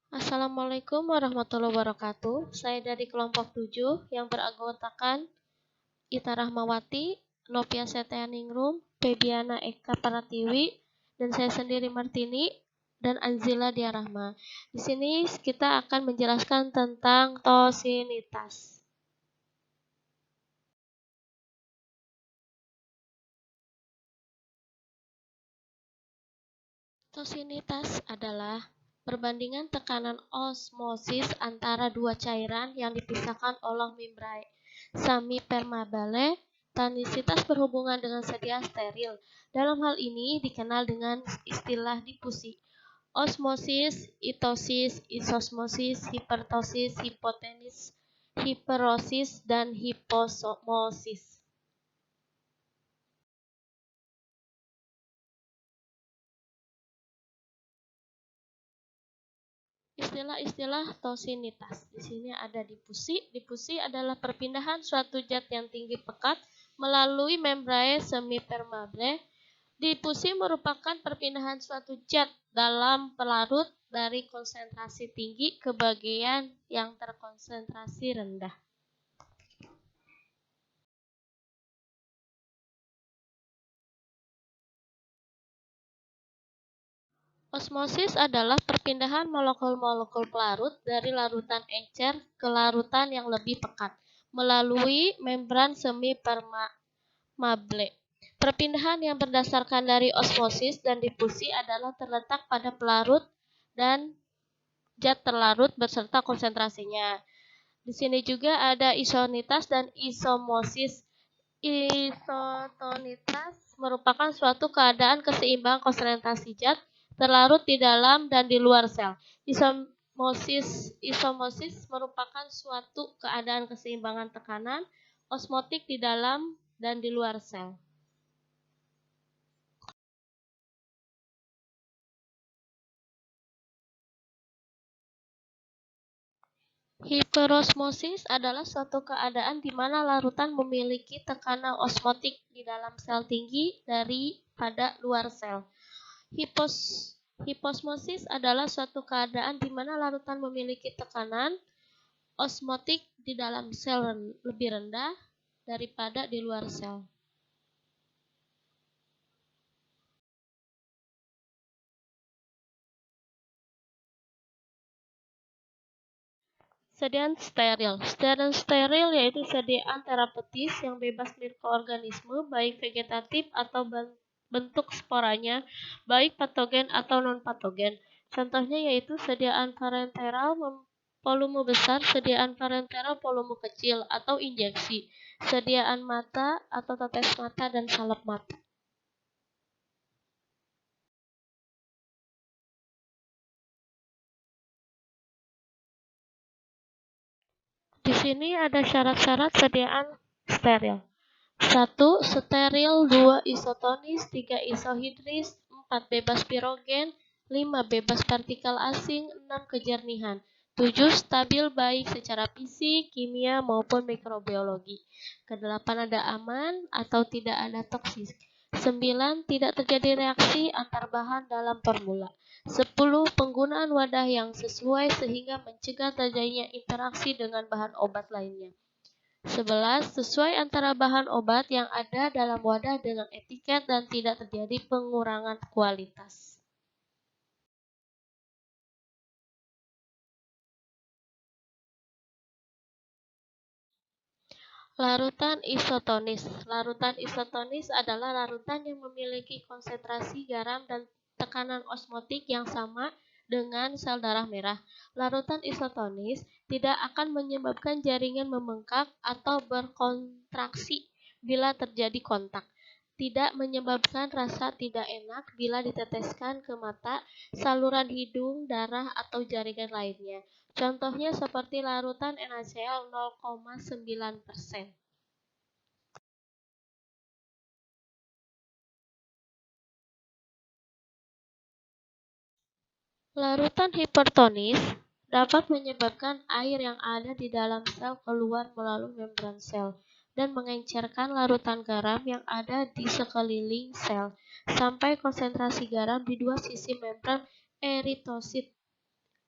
Assalamualaikum warahmatullahi wabarakatuh. Saya dari kelompok 7 yang beranggotakan Ita Rahmawati, Novia Setianingrum, Febiana Eka Pratiwi, dan saya sendiri Martini, dan Anzila Diarahma. Di sini kita akan menjelaskan tentang tosinitas. Tosinitas adalah perbandingan tekanan osmosis antara dua cairan yang dipisahkan oleh membran semipermeable. Tonisitas berhubungan dengan sedia steril. Dalam hal ini dikenal dengan istilah difusi. Osmosis, itosis, isosmosis, hipertosis, hipotenis, hiperosis, dan hiposmosis. Istilah-istilah tosinitas. Di sini ada difusi. Difusi adalah perpindahan suatu zat yang tinggi pekat melalui membran semipermeable. Difusi merupakan perpindahan suatu zat dalam pelarut dari konsentrasi tinggi ke bagian yang terkonsentrasi rendah. Osmosis adalah perpindahan molekul-molekul pelarut dari larutan encer ke larutan yang lebih pekat melalui membran semipermeable. Perpindahan yang berdasarkan dari osmosis dan difusi adalah terletak pada pelarut dan zat terlarut beserta konsentrasinya. Di sini juga ada isonitas dan isomosis. Isotonitas merupakan suatu keadaan keseimbangan konsentrasi zat terlarut di dalam dan di luar sel. Isomosis merupakan suatu keadaan keseimbangan tekanan osmotik di dalam dan di luar sel. Hiperosmosis adalah suatu keadaan di mana larutan memiliki tekanan osmotik di dalam sel tinggi daripada luar sel. Hiposmosis adalah suatu keadaan di mana larutan memiliki tekanan osmotik di dalam sel lebih rendah daripada di luar sel. Sediaan steril. Sediaan steril yaitu sediaan terapeutis yang bebas mikroorganisme, baik vegetatif atau bentuk sporanya, baik patogen atau non-patogen. Contohnya yaitu sediaan parenteral volume besar, sediaan parenteral volume kecil atau injeksi, sediaan mata atau tetes mata dan salep mata. Di sini ada syarat-syarat sediaan steril. 1. Steril. 2. Isotonis. 3. Isohidris. 4. Bebas pirogen. 5. Bebas partikel asing. 6. Kejernihan. 7. Stabil baik secara fisik, kimia, maupun mikrobiologi. Kedelapan ada aman atau tidak ada toksis. 9. Tidak terjadi reaksi antar bahan dalam formula. 10. Penggunaan wadah yang sesuai sehingga mencegah terjadinya interaksi dengan bahan obat lainnya. 11. Sesuai antara bahan obat yang ada dalam wadah dengan etiket dan tidak terjadi pengurangan kualitas. Larutan isotonis. Larutan isotonis adalah larutan yang memiliki konsentrasi garam dan tekanan osmotik yang sama dengan sel darah merah. Larutan isotonis tidak akan menyebabkan jaringan membengkak atau berkontraksi bila terjadi kontak. Tidak menyebabkan rasa tidak enak bila diteteskan ke mata, saluran hidung, darah, atau jaringan lainnya. Contohnya seperti larutan NaCl 0,9%. Larutan hipertonis dapat menyebabkan air yang ada di dalam sel keluar melalui membran sel dan mengencerkan larutan garam yang ada di sekeliling sel sampai konsentrasi garam di dua sisi membran eritosit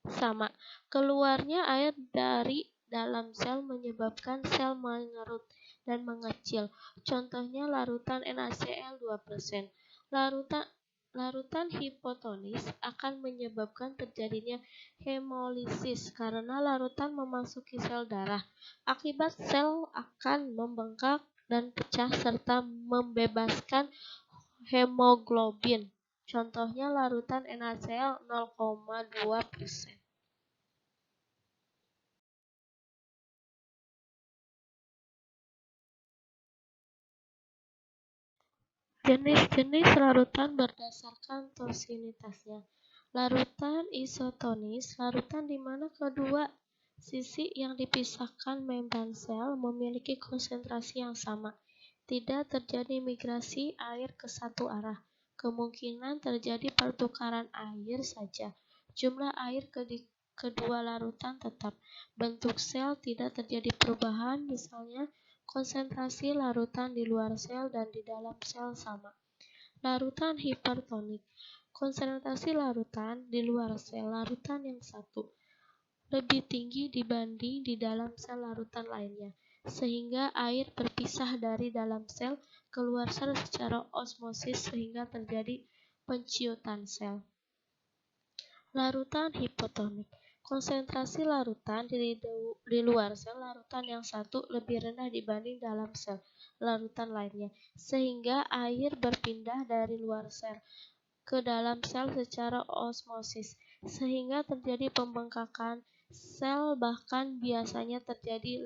sama. Keluarnya air dari dalam sel menyebabkan sel mengerut dan mengecil. Contohnya larutan NaCl 2%. Larutan Larutan hipotonis akan menyebabkan terjadinya hemolisis karena larutan memasuki sel darah. Akibat sel akan membengkak dan pecah serta membebaskan hemoglobin. Contohnya larutan NaCl 0,2%. Jenis-jenis larutan berdasarkan tosinitasnya. Larutan isotonis, larutan di mana kedua sisi yang dipisahkan membran sel memiliki konsentrasi yang sama. Tidak terjadi migrasi air ke satu arah. Kemungkinan terjadi pertukaran air saja. Jumlah air kedua larutan tetap. Bentuk sel tidak terjadi perubahan, misalnya konsentrasi larutan di luar sel dan di dalam sel sama. Larutan hipertonik. Konsentrasi larutan di luar sel larutan yang satu lebih tinggi dibanding di dalam sel larutan lainnya, sehingga air berpisah dari dalam sel keluar sel secara osmosis sehingga terjadi penciutan sel. Larutan hipotonik. Konsentrasi larutan di luar sel larutan yang satu lebih rendah dibanding dalam sel larutan lainnya, sehingga air berpindah dari luar sel ke dalam sel secara osmosis, sehingga terjadi pembengkakan sel bahkan biasanya terjadi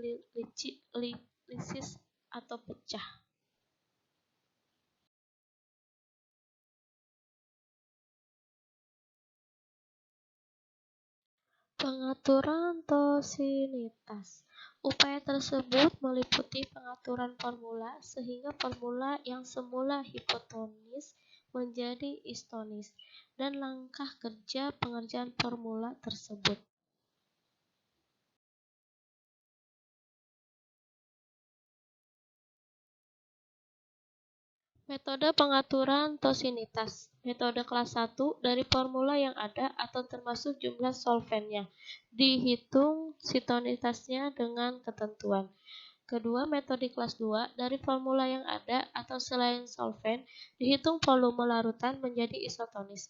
lisis atau pecah. Pengaturan tosinitas. Upaya tersebut meliputi pengaturan formula sehingga formula yang semula hipotonis menjadi istonis dan langkah kerja pengerjaan formula tersebut. Metode pengaturan tosinitas. Metode kelas 1 dari formula yang ada atau termasuk jumlah solvennya. Dihitung sitonitasnya dengan ketentuan. Kedua, metode kelas 2 dari formula yang ada atau selain solven, dihitung volume larutan menjadi isotonis.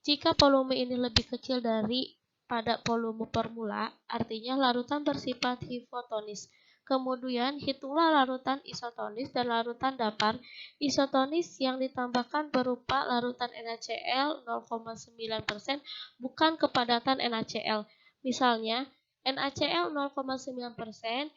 Jika volume ini lebih kecil dari pada volume formula, artinya larutan bersifat hipotonis. Kemudian, hitunglah larutan isotonis dan larutan datar. Isotonis yang ditambahkan berupa larutan NaCl 0,9% bukan kepadatan NaCl. Misalnya, NaCl 0,9%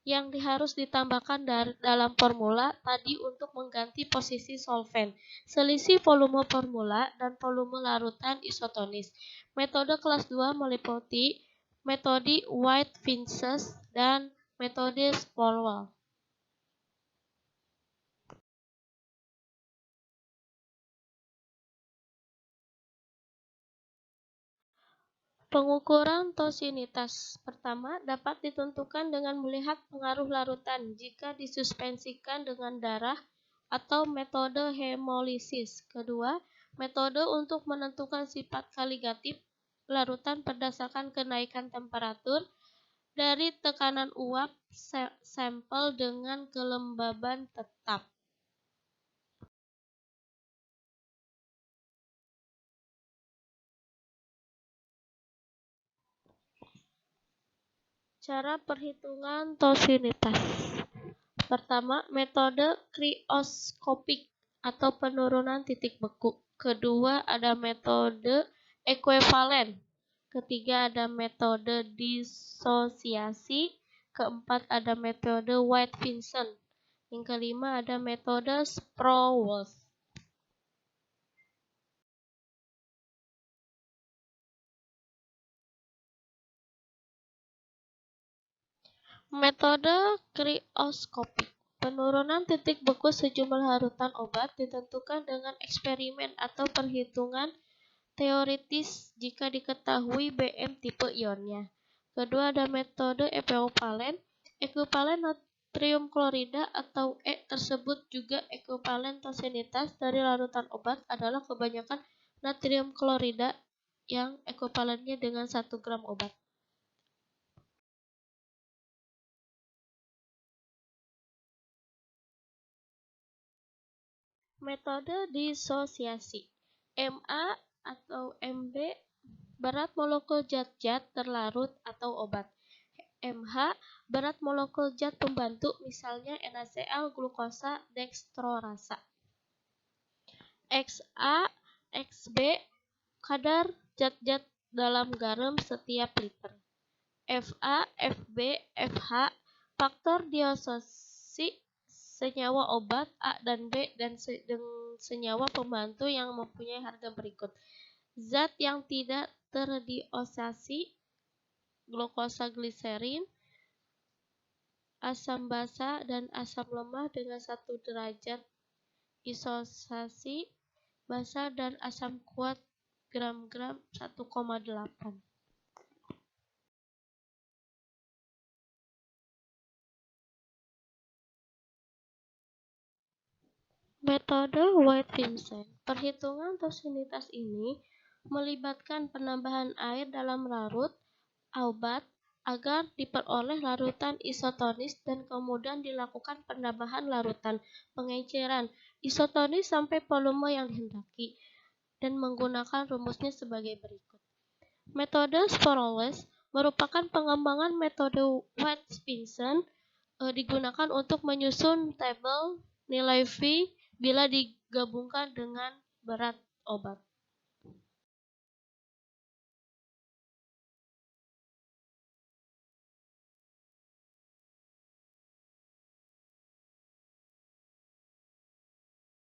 yang harus ditambahkan dalam formula tadi untuk mengganti posisi solven. Selisih volume formula dan volume larutan isotonis. Metode kelas 2 meliputi metode White-Vinces dan metode Spolwell. Pengukuran tosinitas pertama dapat ditentukan dengan melihat pengaruh larutan jika disuspensikan dengan darah atau metode hemolisis. Kedua, metode untuk menentukan sifat kaligatif larutan berdasarkan kenaikan temperatur dari tekanan uap sampel dengan kelembaban tetap. Cara perhitungan tosinitas. Pertama, metode krioskopik atau penurunan titik beku. Kedua, ada metode ekuivalen. Ketiga, ada metode disosiasi. Keempat, ada metode White-Vinson. Yang kelima, ada metode Spolwell. Metode krioskopik. Penurunan titik beku sejumlah larutan obat ditentukan dengan eksperimen atau perhitungan teoritis jika diketahui Bm tipe ionnya. Kedua, ada metode ekuivalen. Ekuivalen natrium klorida atau E tersebut juga ekuivalen tosinitas dari larutan obat adalah kebanyakan natrium klorida yang ekuivalennya dengan 1 gram obat. Metode disosiasi. MA atau MB berat molekul zat-zat terlarut atau obat. MH berat molekul zat pembantu misalnya NaCl, glukosa, dextrorasa. XA, XB kadar zat-zat dalam garam setiap liter. Fa, Fb, Fh faktor disosiasi senyawa obat A dan B dan senyawa pembantu yang mempunyai harga berikut. Zat yang tidak terdisosiasi, glukosa gliserin, asam basa dan asam lemah dengan 1 derajat disosiasi, basa dan asam kuat gram-gram 1,8. Metode White-Vincent. Perhitungan tosinitas ini melibatkan penambahan air dalam larut obat agar diperoleh larutan isotonis dan kemudian dilakukan penambahan larutan pengenceran isotonis sampai volume yang dihendaki dan menggunakan rumusnya sebagai berikut. Metode Sforowes merupakan pengembangan metode White-Vincent digunakan untuk menyusun tabel nilai V bila digabungkan dengan berat obat.